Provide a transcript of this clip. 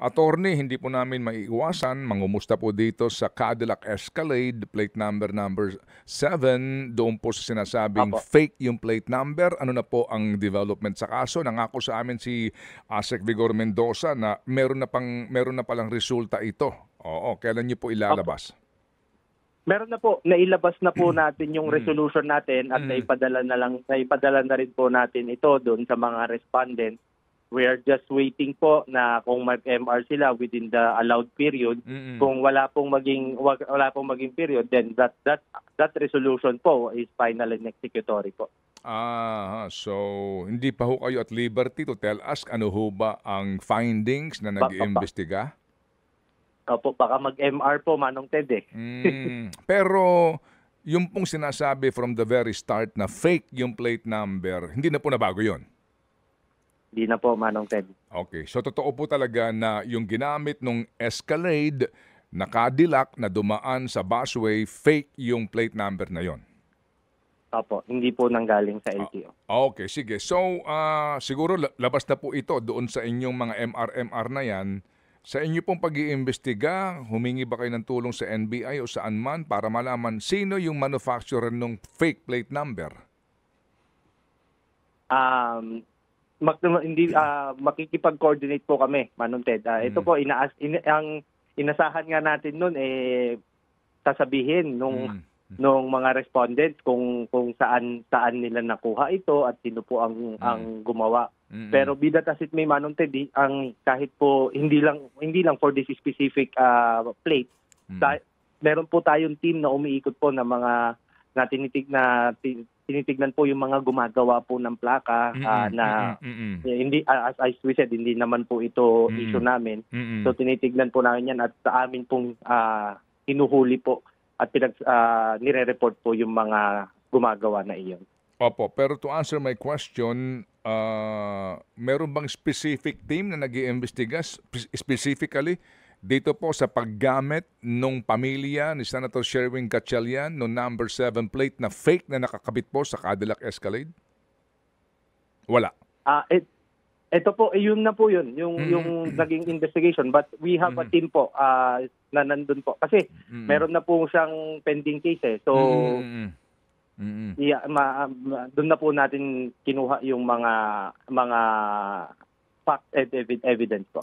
Attorney, hindi po namin maiiwasan, mangumusta po dito sa Cadillac Escalade, plate number 7, doon po sa sinasabing Opo. fake yung plate number. Ano na po ang development sa kaso? Nangako sa amin si Asek Vigor Mendoza na meron na palang resulta ito. Oo, kailan niyo po Opo. ilalabas? Meron na po, nailabas na po natin yung Mm. resolution natin at Mm. naipadala na rin po natin ito doon sa mga respondents. We are just waiting po na kung mag-MR sila within the allowed period. Mm. Kung wala pong maging period, then that resolution po is final and executory po. So hindi pa ho kayo at liberty to tell us ano ho ba ang findings na nag-iimbestiga? Opo, baka mag-MR po, Manong Ted eh. Pero yung pong sinasabi from the very start na fake yung plate number, hindi na po nabago yun? Hindi na po, Manong Ted. Okay, so totoo po talaga na yung ginamit nung Escalade na Cadillac na dumaan sa busway, fake yung plate number na yon. Opo, hindi po nanggaling sa LTO. Okay, sige. So, siguro labas na po ito doon sa inyong mga MR na yan. Sa inyo pong pag-iimbestiga, humingi ba kayo ng tulong sa NBI o saan man para malaman sino yung manufacturer ng fake plate number? Makikipag-coordinate po kami, Manong Ted. Ito po, ang inasahan nga natin noon sasabihin nung mga respondents kung saan nila nakuha ito at sino po ang gumawa. Pero bidat as it may, Manong Ted, ang kahit po hindi lang for this specific plate, meron po tayong team na umiikot po na mga tinitignan po yung mga gumagawa po ng plaka hindi, as we said, hindi naman po ito issue namin. So tinitignan po namin yan at sa amin pong hinuhuli po at nire-report po yung mga gumagawa na iyon. Opo, pero to answer my question, meron bang specific team na nag-iimbestiga specifically dito po sa paggamit nung pamilya ni Senator Sherwin Gatchalian no number 7 plate na fake na nakakabit po sa Cadillac Escalade? Wala. Ito po, yun na po yun, yung naging investigation. But we have a team po na nandun po. Kasi meron na po siyang pending case eh. So, doon na po natin kinuha yung mga fact and evidence po.